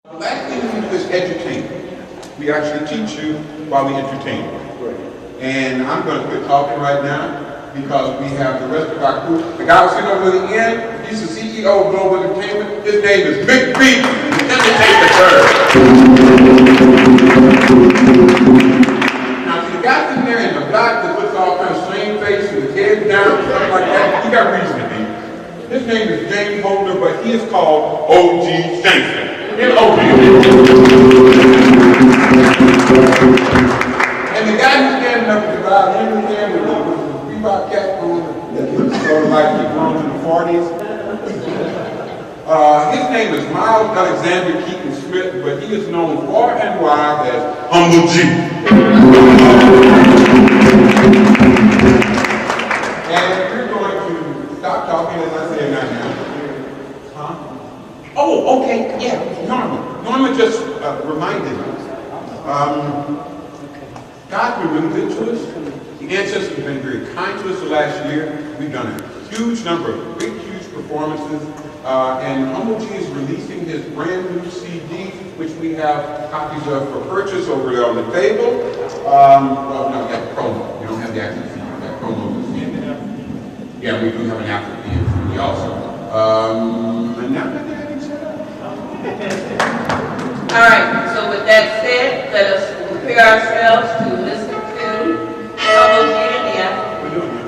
The last thing we do is educate. We actually teach you while we entertain you. And I'm going to quit talking right now because we have the rest of our crew. The guy who's sitting over the end, he's the CEO of Global Entertainment. His name is Big B. Entertainment Bird. Now, see the guy sitting there in the black that looks all kind of same face with his head down, stuff like that, he got reason to be. His name is James Holder, but he is called OG Shankston. And the guy who's standing up with the violin in his hand with the Reebok cap on, that looks sort of like he belongs in the 40s. His name is Miles Alexander Keaton Smith, but he is known far and wide as Humble G. And we're going to stop talking as I say right now. Oh, okay, yeah, Norma. Norma just reminded me. God's been really good to us. The ancestors have been very kind to us the last year. We've done a huge number of big, huge performances. And Humble G is releasing his brand new CD, which we have copies of for purchase over there on the table. Well, no, we have promo. We don't have the actual CD. We have promo to see in there. Yeah, we do have an after CD also. And now that they're having set up. All right, so with that said, let us prepare ourselves to listen to Humble G and the African. We're doing that.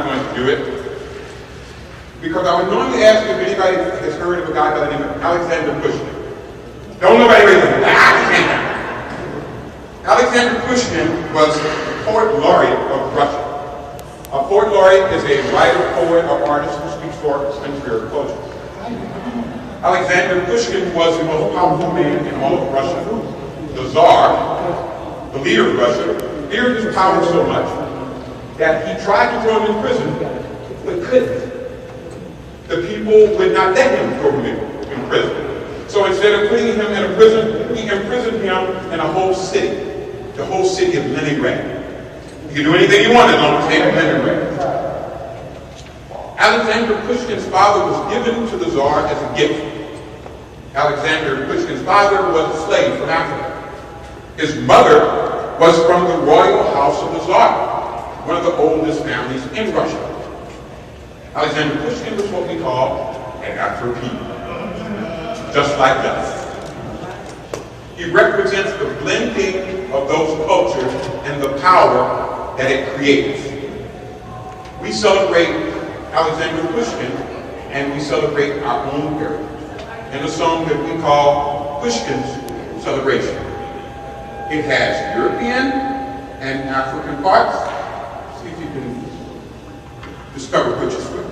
not going to do it because I would normally ask if anybody has heard of a guy by the name of Alexander Pushkin. Don't nobody raise their hand. Alexander Pushkin was poet laureate of Russia. A poet laureate is a writer, poet, or artist who speaks for his country or culture. Alexander Pushkin was the most powerful man in all of Russia. The Tsar, the leader of Russia, feared his power so much that he tried to throw him in prison, but couldn't. The people would not let him throw him in prison. So instead of putting him in a prison, he imprisoned him in a whole city, the whole city of Leningrad. You can do anything you want as long as you stay in Leningrad. Alexander Pushkin's father was given to the Tsar as a gift. Alexander Pushkin's father was a slave from Africa. His mother was from the royal house of the Tsar, one of the oldest families in Russia. Alexander Pushkin was what we call an Afro-Pete, just like us. He represents the blending of those cultures and the power that it creates. We celebrate Alexander Pushkin and we celebrate our own heritage in a song that we call Pushkin's Celebration. It has European and African parts. See if you can discover which is which.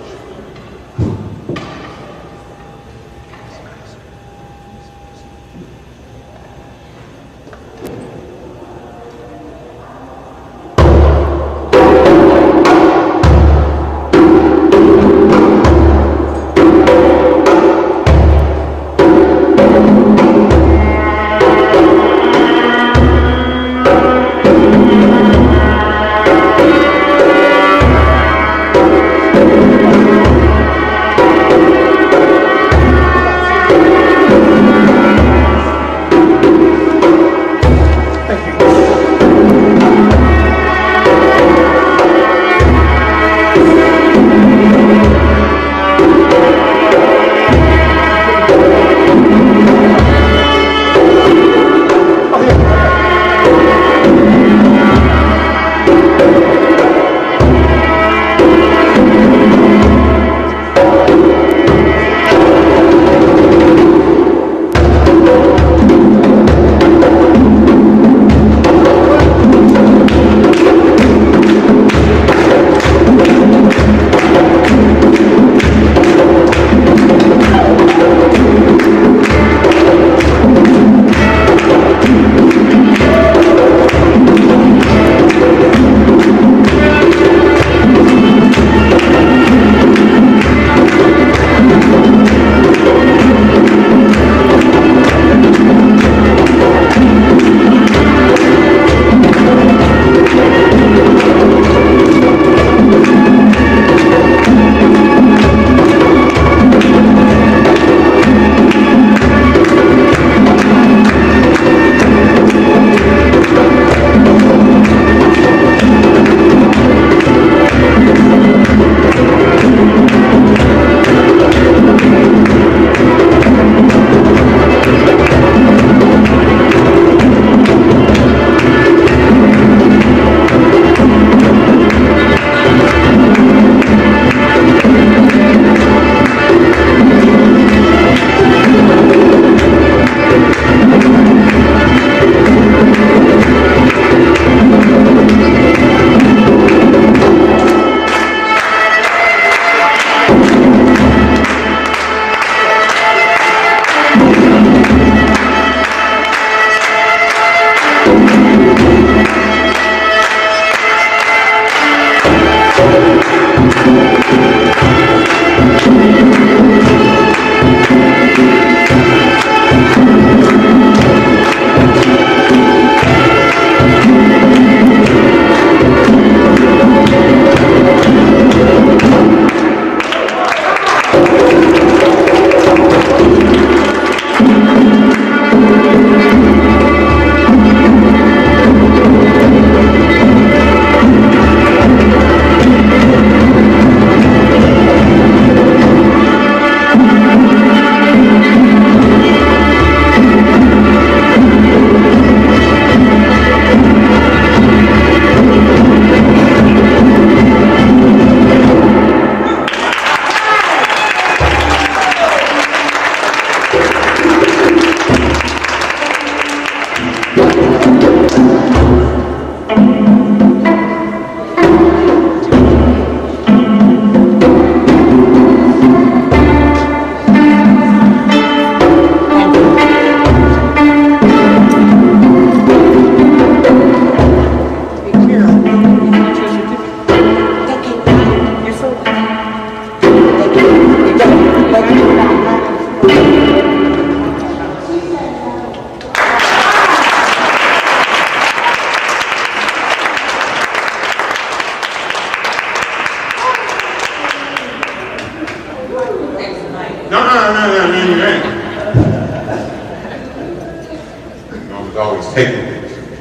taking pictures.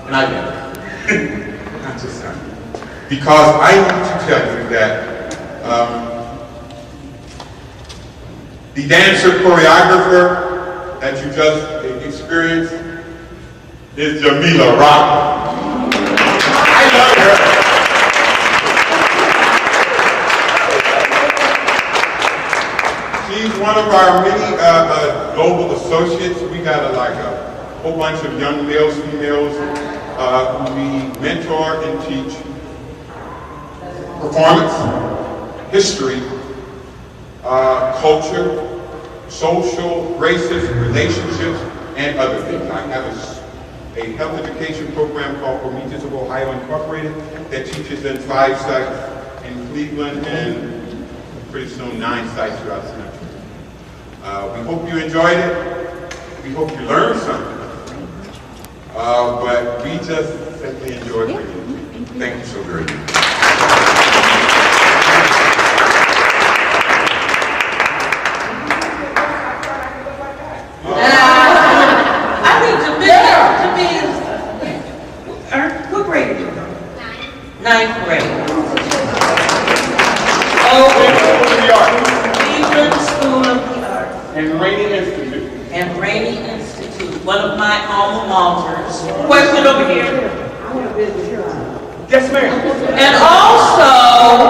And I get it. Not just that. Because I need to tell you that the dancer choreographer that you just experienced is Jamila Rock. I love her. She's one of our many global associates. We got a whole bunch of young males, females, who we mentor and teach performance, history, culture, social, racist, relationships, and other things. I have a health education program called Prometheus of Ohio Incorporated that teaches in 5 sites in Cleveland and pretty soon 9 sites throughout the country. We hope you enjoyed it. We hope you learned something. But we just simply enjoyed bringing it to you. Thank you so very much. I think what grade are you in? 9th grade. Cleveland School of the Arts. And Rainey Institute. And Rainey Institute, one of my alma maters. Question over here. Yes, ma'am. And also,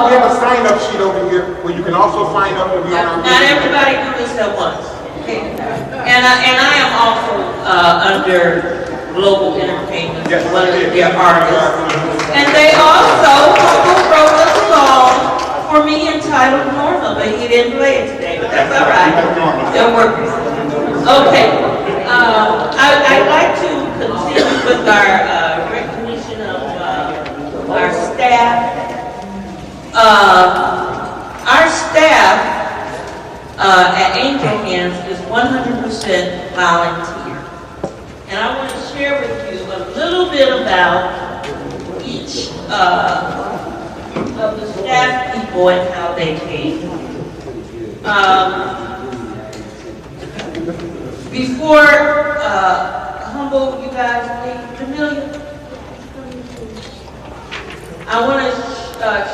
We have a sign-up sheet over here where you can also sign up to be on our not everybody do this at once. Okay. And I am also under Global Entertainment, Yes, one of I did. their artists. And they also wrote a song for me entitled Norma, but he didn't play it today, but that's all right. It works. Okay. I'd like to continue with our recognition of our staff. Our staff at Angelhands is 100% volunteer. And I want to share with you a little bit about each of the staff people and how they came. Before humble you guys leave, Jamila, I want to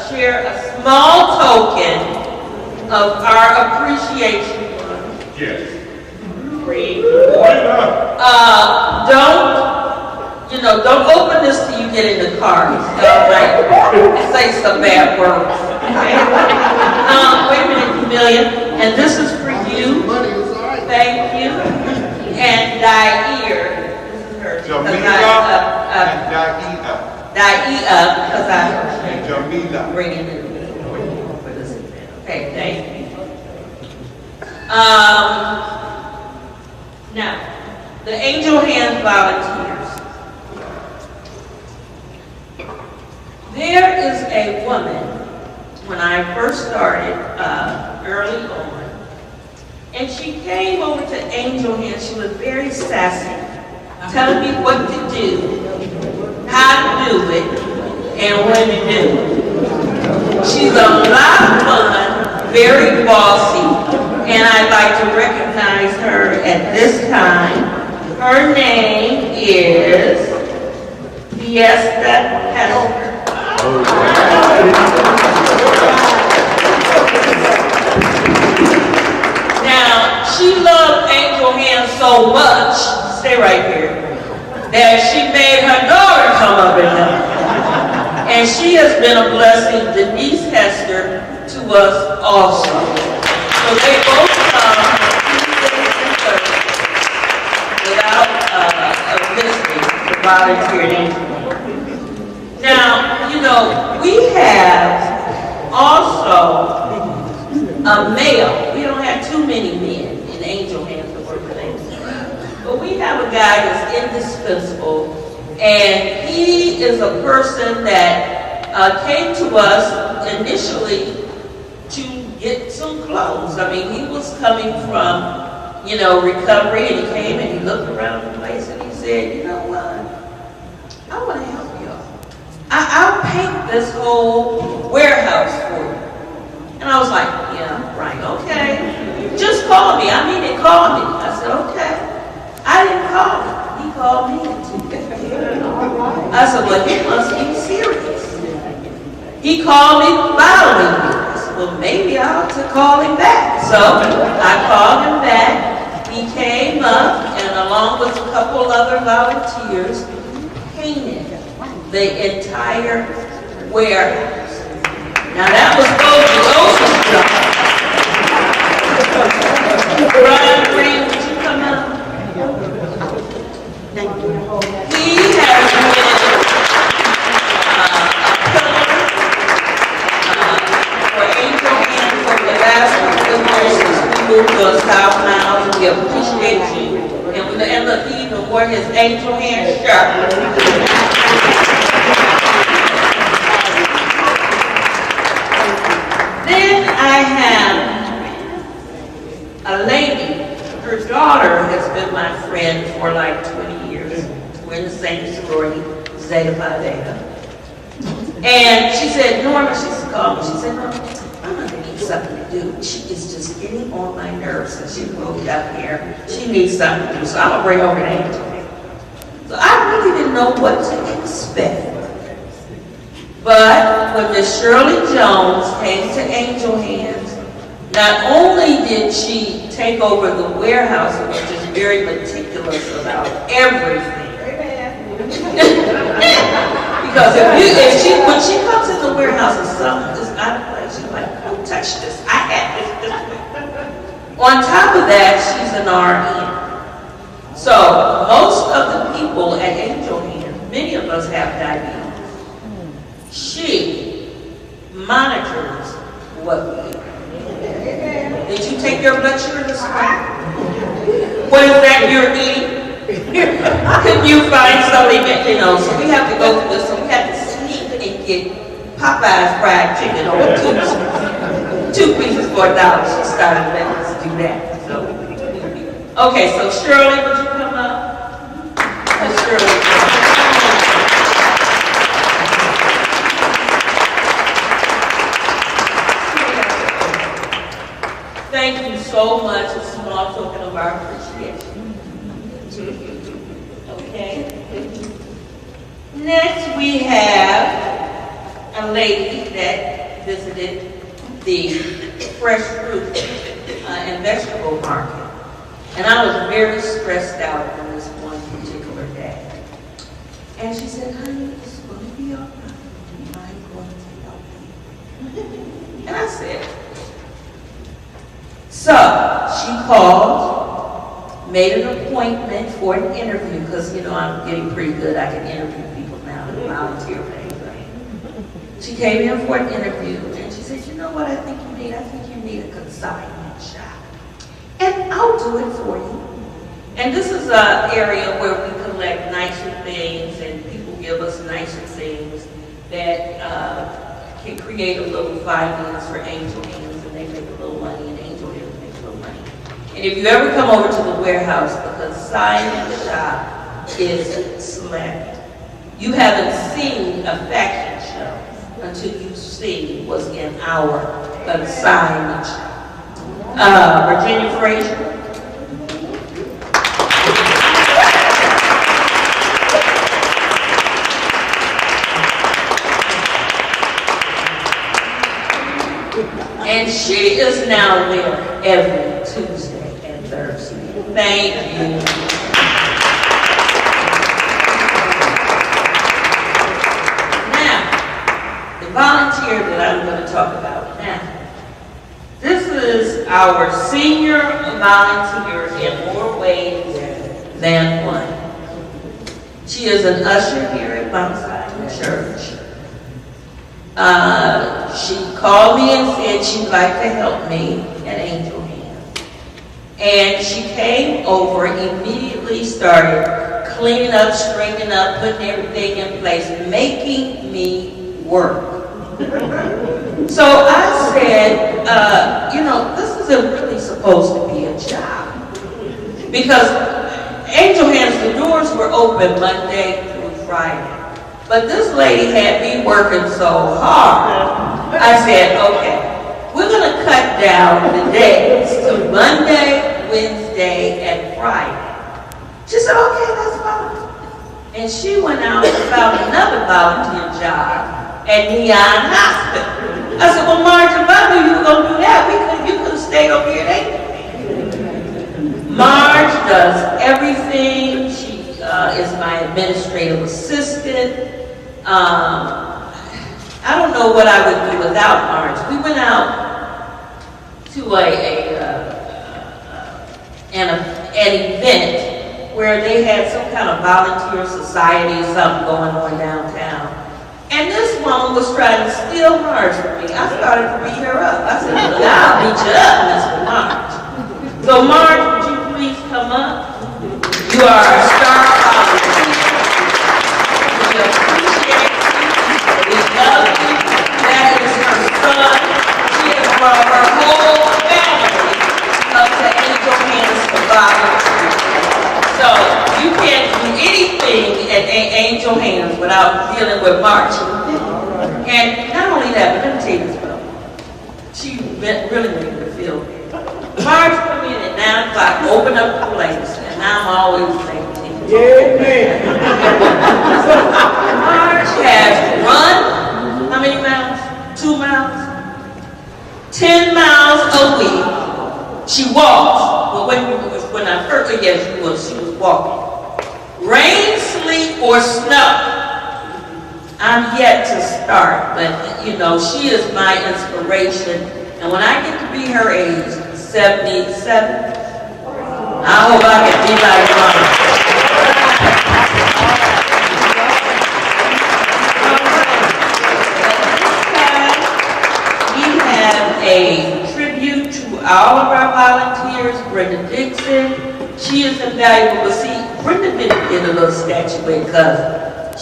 share a small token of our appreciation. Yes. 3, 4. Don't open this till you get in the car. Say some bad words. Okay? Wait a minute, Amelia. And this is for you. Thank you. And Dair. This is her. Jamila and Daia. Daia, because I And Jamila. bring it in for this event. Okay, thank you. Now, the Angelhands volunteers. There is a woman, when I first started early on, and she came over to Angelhands. She was very sassy, telling me what to do, how to do it, and when to do it. She's a lot of fun, very bossy, and I'd like to recognize her at this time. Her name is Fiesta Hester. Now, she loved Angelhands so much, stay right here, that she made her daughter come up and help. And she has been a blessing, Denise Hester, to us also. So they both come Tuesdays and Thursdays without missing the volunteering. Now, we have also a male. We don't have too many men in Angelhands that work with Angelhands. But we have a guy that's indispensable, and he is a person that came to us initially to get some clothes. I mean, he was coming from, recovery, and he came and he looked around the place and he said, you know what? I want to help y'all. I'll paint this whole warehouse for you. And I was like, yeah, right, okay. Just call me. I mean, they called me. I said, okay. I didn't call him. I said, well, he must be serious. He called me following me. I said, well, maybe I ought to call him back. So I called him back. He came up and along with a couple other volunteers, painted the entire warehouse. Now that was Ocean's job. Brian Green, would you come out? He has been for Angelhands for the last couple of years since we moved to a South Mound. We appreciate you. And look, he even wore his Angelhands shirt. Then I have a lady, her daughter has been my friend for like 20 years. We're in the same sorority, Zeta Phi Beta. And she said, Norma, she called me, she said, Norma, I'm gonna need something to do. She is just getting on my nerves since she moved up here. She needs something to do, so I'm gonna bring over an angel. So I really didn't know what to expect. But when Miss Shirley Jones came to Angelhands, not only did she take over the warehouse, which is very meticulous about everything. Because when she comes in the warehouse and something is out of place, she's like, don't touch this. I had this. On top of that, she's an RN. So most of the people at Angelhands, many of us have diabetes. She monitors what we eat. Did you take your blood sugar this morning? What is that you're eating? Could you find something that, so we have to go through this, so we have to sneak and get Popeye's fried chicken on two pieces for $1. She started letting us do that. So, okay, so Shirley, would you come up? Shirley. Thank you so much. A small token of our appreciation. Okay. Next, we have a lady that visited the fresh fruit and vegetable market. And I was very stressed out on this one particular day. And she said, honey, it's going to be all right. I'm going to help you. And I said, so she called, made an appointment for an interview, because I'm getting pretty good. I can interview people now and volunteer for anything. She came in for an interview and she said, you know what I think you need? I think you need a consignment shop. And I'll do it for you. And this is an area where we collect nicer things and people give us nicer things that can create a little finance for Angelhands, and they make a little money and Angelhands make a little money. And if you ever come over to the warehouse, the consignment shop is slammed. You haven't seen a fashion show until you see what's in our consignment shop. Virginia Frazier. And she is now there every Tuesday and Thursday. Thank you. Now, the volunteer that I'm going to talk about now. This is our senior volunteer in more ways than one. She is an usher here at Mount Zion Church. She called me and said she'd like to help me at Angelhands. And she came over, immediately started cleaning up, straightening up, putting everything in place, making me work. So I said, this isn't really supposed to be a job. Because Angelhands, the doors were open Monday through Friday. But this lady had me working so hard. I said, okay, we're going to cut down the days to Monday, Wednesday, and Friday. She said, okay, that's fine. And she went out and found another volunteer job at Neon Hospital. I said, well, Marge, if I knew you were going to do that, you could have stayed over here at Marge does everything. She is my administrative assistant. I don't know what I would do without Marge. We went out to an event where they had some kind of volunteer society, something going on downtown. And this woman was trying to steal Marge from me. I started to beat her up. I said, well, I'll beat you up, Miss Marge. So Marge, would you please come up? You are a star volunteer. We appreciate you. We love you. That is her son. She has brought her whole family up to Angelhands for volunteer. So you can't do anything at Angelhands without dealing with Marge. And not only that, but let me tell you this, though. She really made me feel good. Marge come in at 9 o'clock, open up the place, and I'm always late. Yeah, Marge has run, how many miles? 2 miles? 10 miles a week. She walks. Well, when I heard her, yes, she was walking. Rain, sleet, or snow. I'm yet to start, but you know, she is my inspiration. And when I get to be her age, 77, I hope I can be like Mama. We have a tribute to all of our volunteers. Brenda Dixon, she is invaluable. But see, Brenda didn't get a little statuette because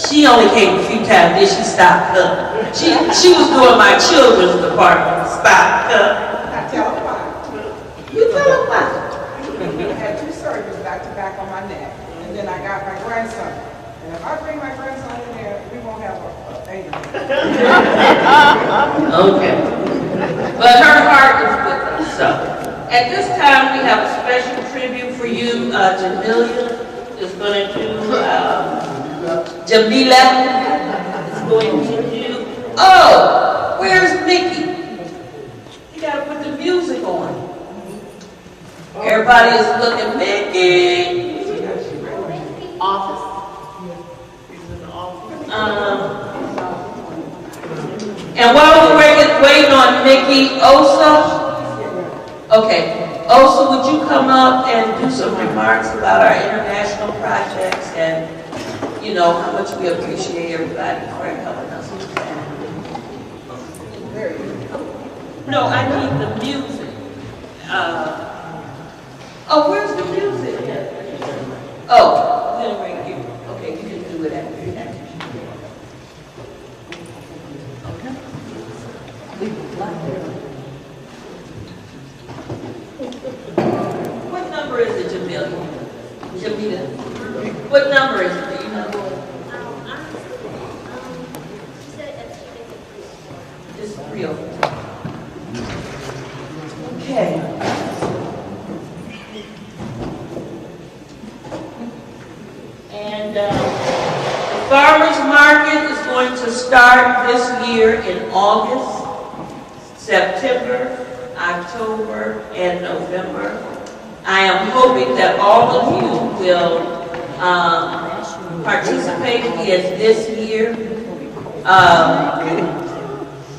she only came a few times, then she stopped coming. She was doing my children's department. Stopped coming. I tell her why. You tell her why. I had 2 surgeries back to back on my neck, and then I got my grandson. And if I bring my grandson in there, we won't have a baby. Okay. But her heart is with us. So, at this time, we have a special tribute for you. Jamelia is going to do. Jamila is going to do. Oh, where's Mickey? You gotta put the music on. Everybody is looking, Mickey. Office. And while we're waiting on Mickey, Osa, okay, Osa, would you come up and do some remarks about our international projects and, you know, how much we appreciate everybody for helping us with that. No, I need the music. Oh, where's the music? Oh, then right here. Okay, you can do it after that. Okay. What number is it, Jamila? Jamila? What number is it? Do you know? It's 304. Okay. And the farmers market is going to start this year in August, September, October, and November. I am hoping that all of you will participate in this year.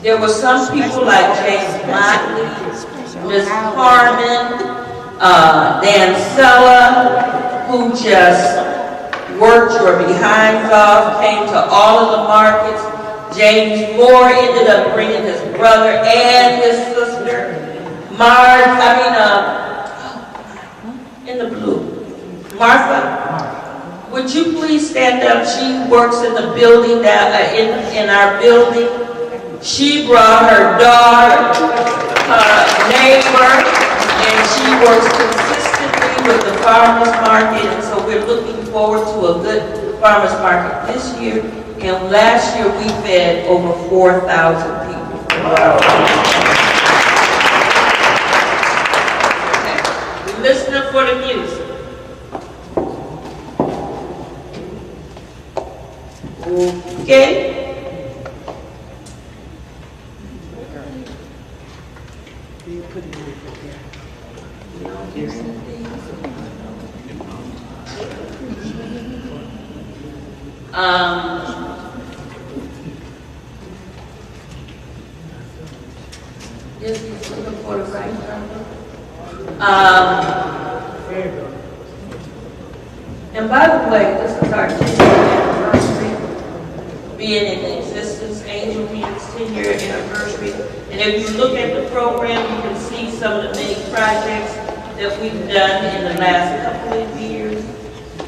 There were some people like James Motley, Ms. Harmon, Dan Sella, who just worked your behinds off, came to all of the markets. James Moore ended up bringing his brother and his sister. In the blue. Martha, would you please stand up? She works in the building, in our building. She brought her daughter, her neighbor, and she works consistently with the farmers market. And so we're looking forward to a good farmers market this year. And last year we fed over 4,000 people. Okay. We're listening for the music. Okay? Just looking for the right number. And by the way, this is our 10-year anniversary, being in existence, Angelhands 10-year anniversary. And if you look at the program, you can see some of the many projects that we've done in the last couple of years.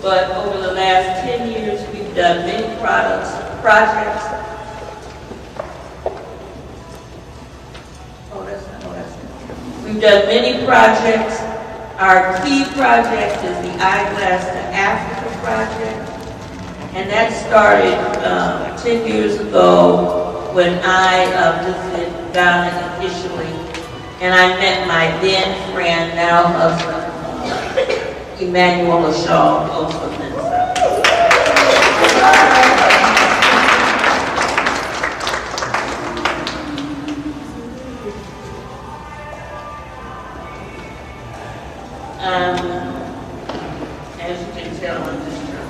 But over the last 10 years, we've done many projects. We've done many projects. Our key project is the Eyeglass to Africa project. And that started 10 years ago when I visited Ghana initially. And I met my then friend, now husband, Emmanuel Shaw, also as you can tell on this drum.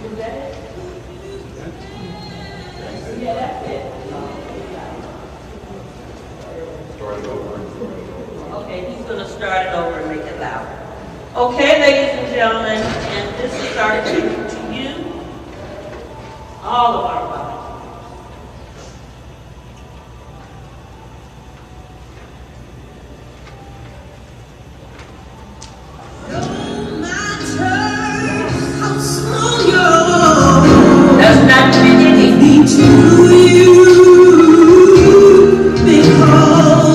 Is that it? Yeah, that's it. Start it over. Okay, he's going to start it over and make it loud. Okay, ladies and gentlemen, and this is our tribute to you, all of our volunteers. That's not the beginning. To you, because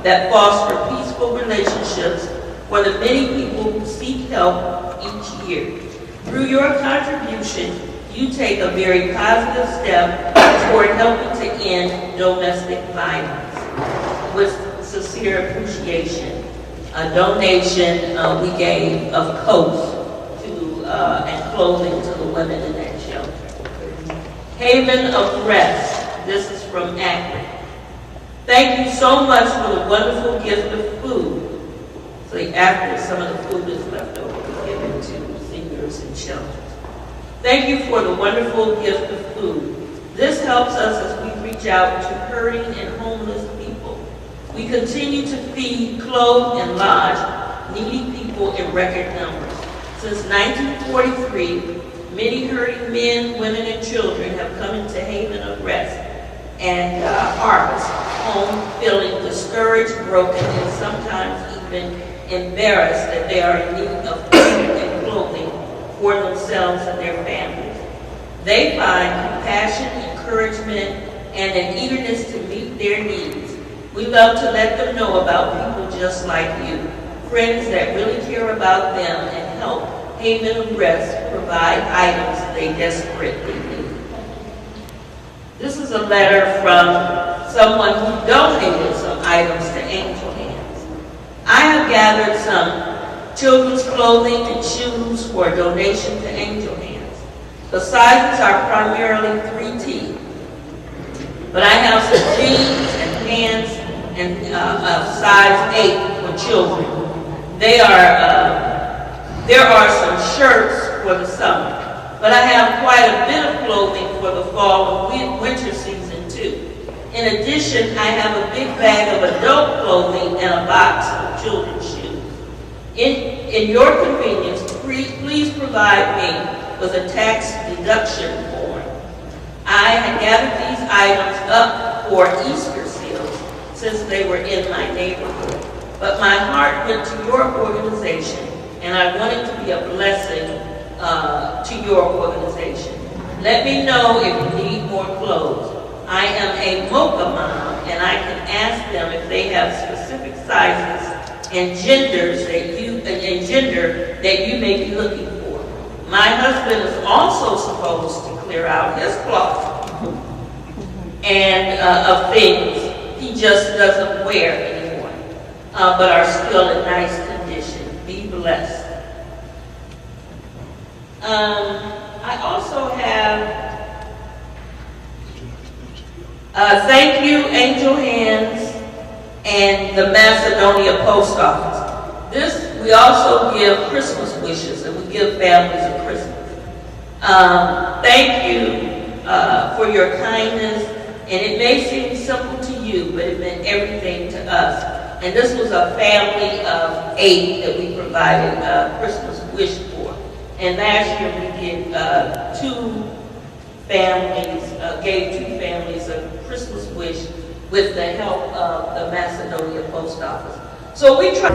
That foster peaceful relationships for the many people who seek help each year. Through your contribution, you take a very positive step toward helping to end domestic violence. With sincere appreciation, a donation we gave of coats to and clothing to the women in that shelter. Haven of Rest. This is from Akron. Thank you so much for the wonderful gift of food. So after some of the food is left over, we give it to seniors and shelters. Thank you for the wonderful gift of food. This helps us as we reach out to hurting and homeless people. We continue to feed, clothe, and lodge needy people in record numbers. Since 1943, many hurting men, women, and children have come into Haven of Rest and Harvest home feeling discouraged, broken, and sometimes even embarrassed that they are in need of food and clothing for themselves and their families. They find compassion, encouragement, and an eagerness to meet their needs. We love to let them know about people just like you, friends that really care about them and help Haven of Rest provide items they desperately need. This is a letter from someone who donated some items to Angelhands. I have gathered some children's clothing and shoes for a donation to Angelhands. The sizes are primarily 3T. But I have some jeans and pants and size 8 for children. There are some shirts for the summer, but I have quite a bit of clothing for the fall and winter season too. In addition, I have a big bag of adult clothing and a box of children's shoes. In your convenience, please provide me with a tax deduction form. I had gathered these items up for Easter seals since they were in my neighborhood. But my heart went to your organization, and I wanted to be a blessing to your organization. Let me know if you need more clothes. I am a mocha mom, and I can ask them if they have specific sizes and gender that you may be looking for. My husband is also supposed to clear out his closet and of things he just doesn't wear anymore, but are still in nice condition. Be blessed. I also have, thank you, Angelhands and the Macedonia Post Office. We also give Christmas wishes, and we give families a Christmas. Thank you for your kindness, and it may seem simple to you, but it meant everything to us. And this was a family of 8 that we provided a Christmas wish for. And last year we did gave 2 families a Christmas wish with the help of the Macedonia Post Office. So we try.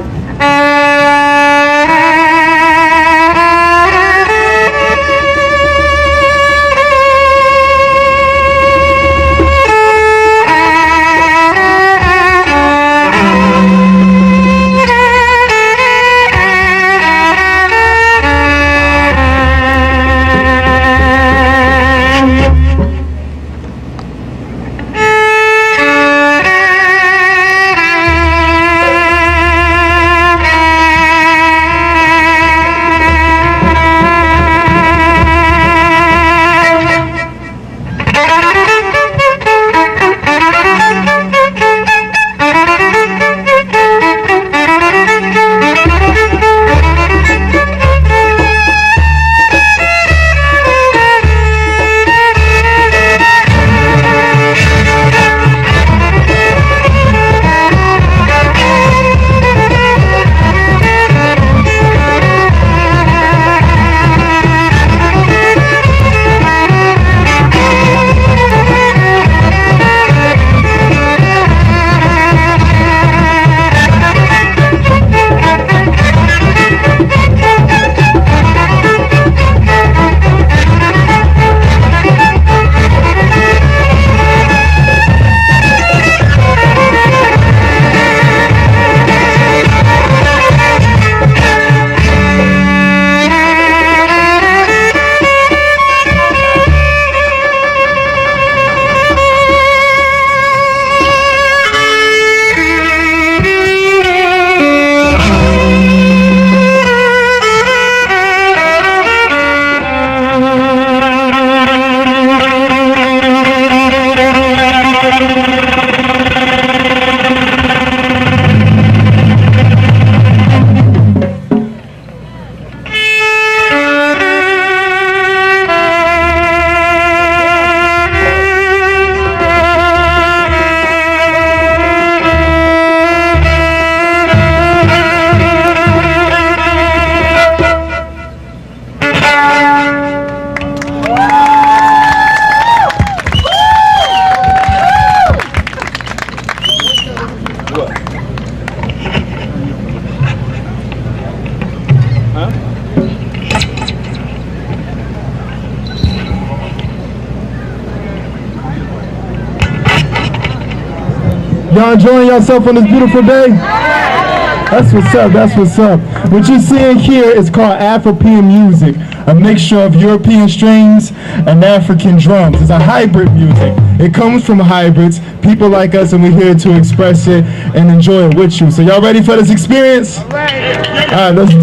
Y'all enjoying yourself on this beautiful day? That's what's up, that's what's up. What you're seeing here is called Afro-European music, a mixture of European strings and African drums. It's a hybrid music. It comes from hybrids, people like us, and we're here to express it and enjoy it with you. So y'all ready for this experience? All right, let's do it.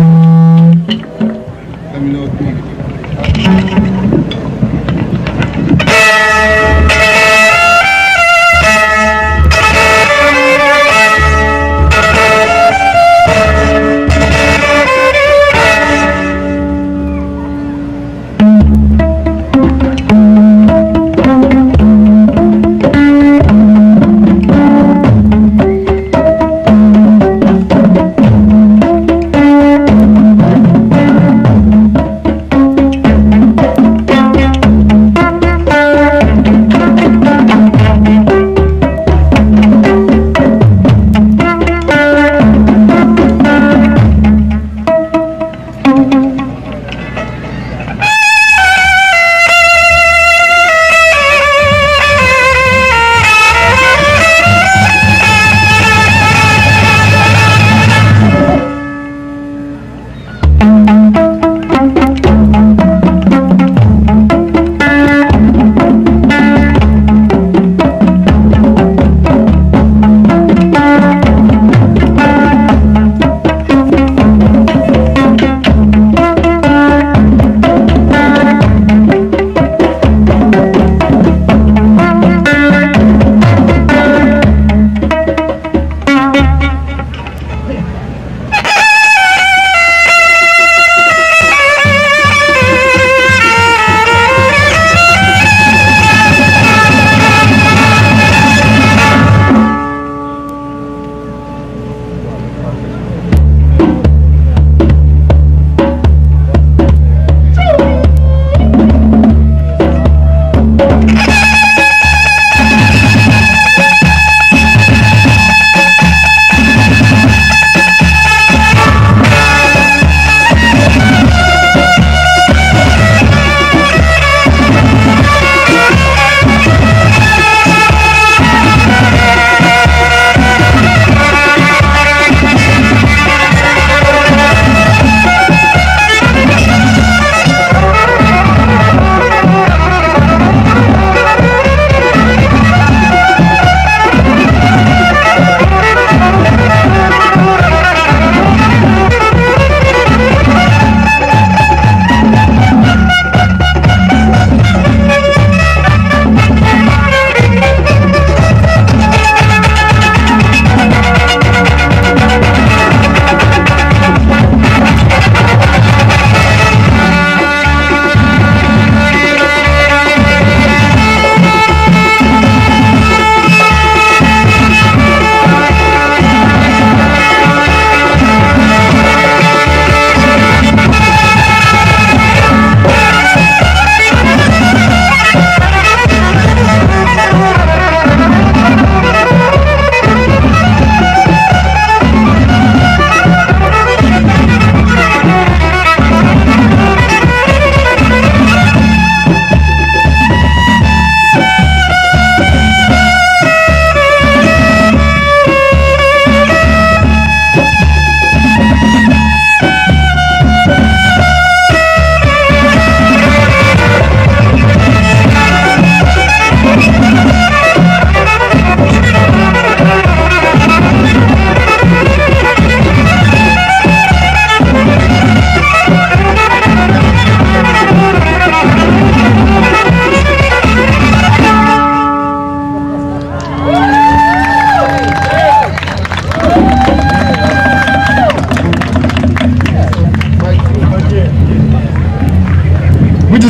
Let me know if you need it.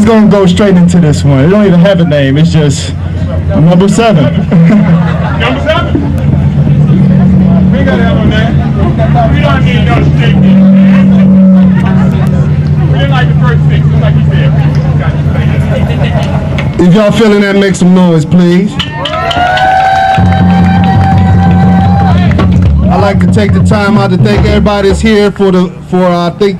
just gonna go straight into this one. It don't even have a name. It's just number 7. Number 7? We got to have a name. We don't need no statement. We didn't like the first 6, just like you said. If y'all feeling that, make some noise, please. I'd like to take the time out to thank everybody that's here for I think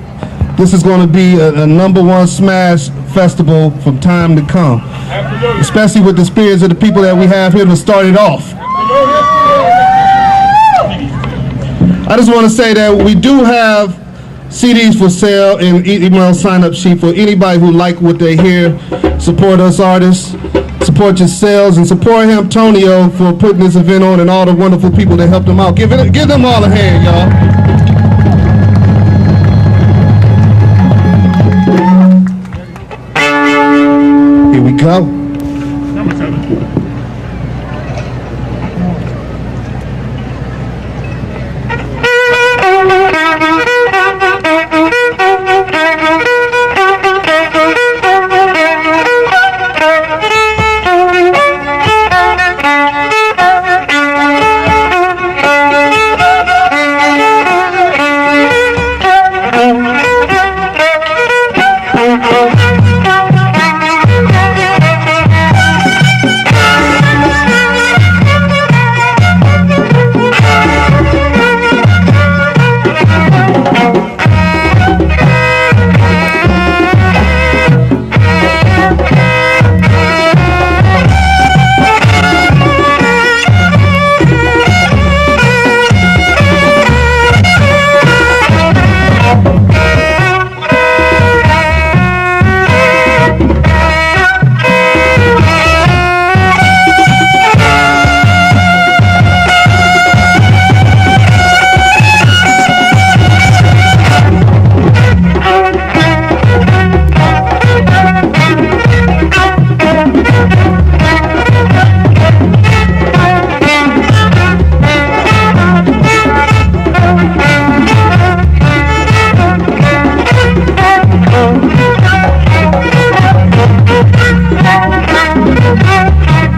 this is going to be a #1 smash festival from time to come. Absolutely. Especially with the spirits of the people that we have here to start it off. I just want to say that we do have CDs for sale and email sign-up sheet for anybody who like what they hear. Support us artists, support yourselves, and support Antonio for putting this event on and all the wonderful people that helped him out. Give them all a hand, y'all. Here we go. Number 7.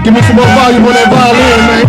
Give me some more volume on that violin, man.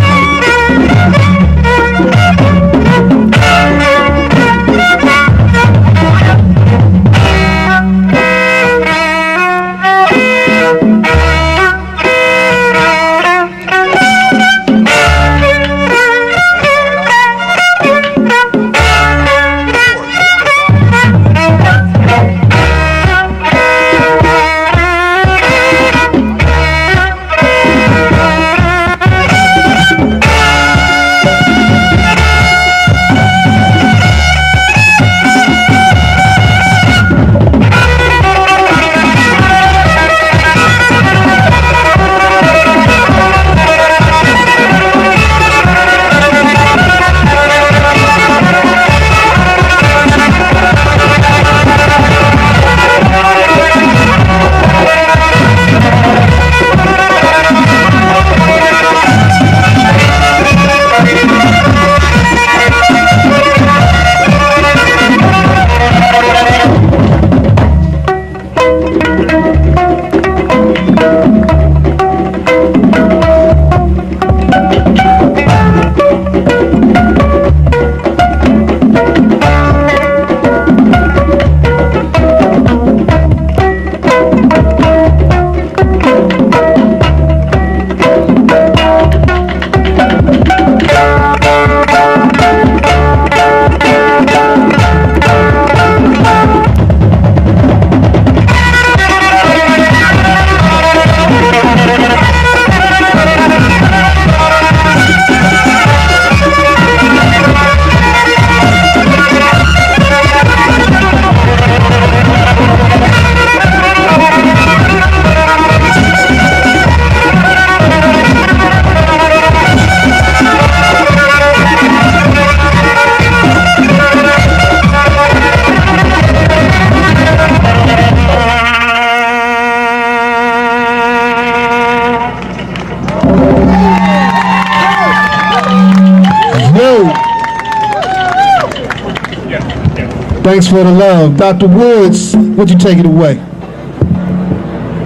Thanks for the love. Dr. Woods, would you take it away?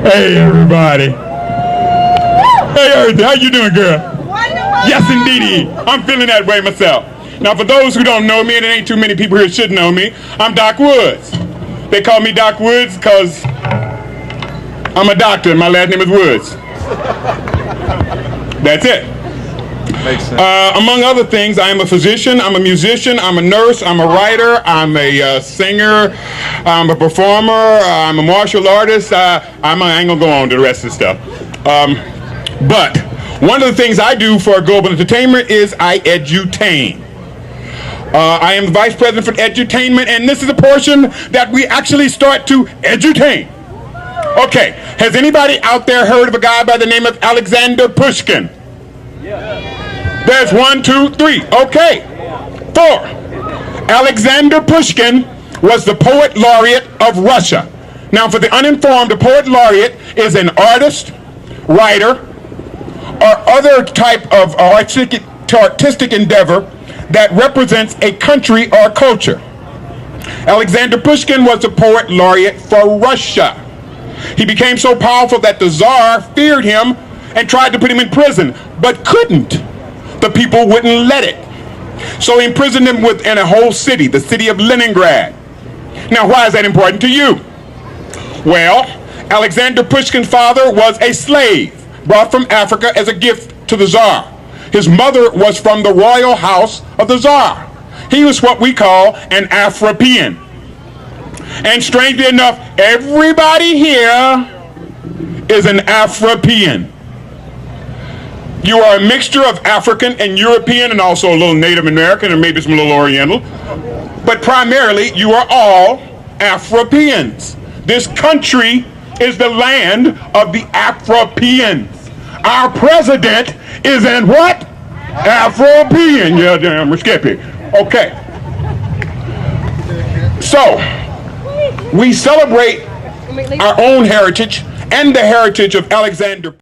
Hey, everybody. Hey, Earthy, how you doing, girl? Wonderful. Yes, indeedy. I'm feeling that way myself. Now, for those who don't know me, and there ain't too many people here should know me, I'm Doc Woods. They call me Doc Woods because I'm a doctor and my last name is Woods. That's it. Makes sense. Among other things, I am a physician, I'm a musician, I'm a nurse, I'm a writer, I'm a singer, I'm a performer, I'm a martial artist. I ain't gonna go on to the rest of the stuff. But one of the things I do for Global Entertainment is I edutain. I am the Vice President for Edutainment, and this is a portion that we actually start to edutain. Okay, has anybody out there heard of a guy by the name of Alexander Pushkin? There's 1, 2, 3. Okay. 4. Alexander Pushkin was the poet laureate of Russia. Now, for the uninformed, a poet laureate is an artist, writer, or other type of artistic endeavor that represents a country or culture. Alexander Pushkin was the poet laureate for Russia. He became so powerful that the Tsar feared him and tried to put him in prison, but couldn't. The people wouldn't let it. So he imprisoned him within a whole city, the city of Leningrad. Now, why is that important to you? Well, Alexander Pushkin's father was a slave brought from Africa as a gift to the Tsar. His mother was from the royal house of the Tsar. He was what we call an Afropean. And strangely enough, everybody here is an Afropean. You are a mixture of African and European and also a little Native American and maybe some little Oriental. But primarily, you are all Afropeans. This country is the land of the Afropeans. Our president is an what? Afropean. Yeah, damn, Skippy. Okay. So, we celebrate our own heritage and the heritage of Alexander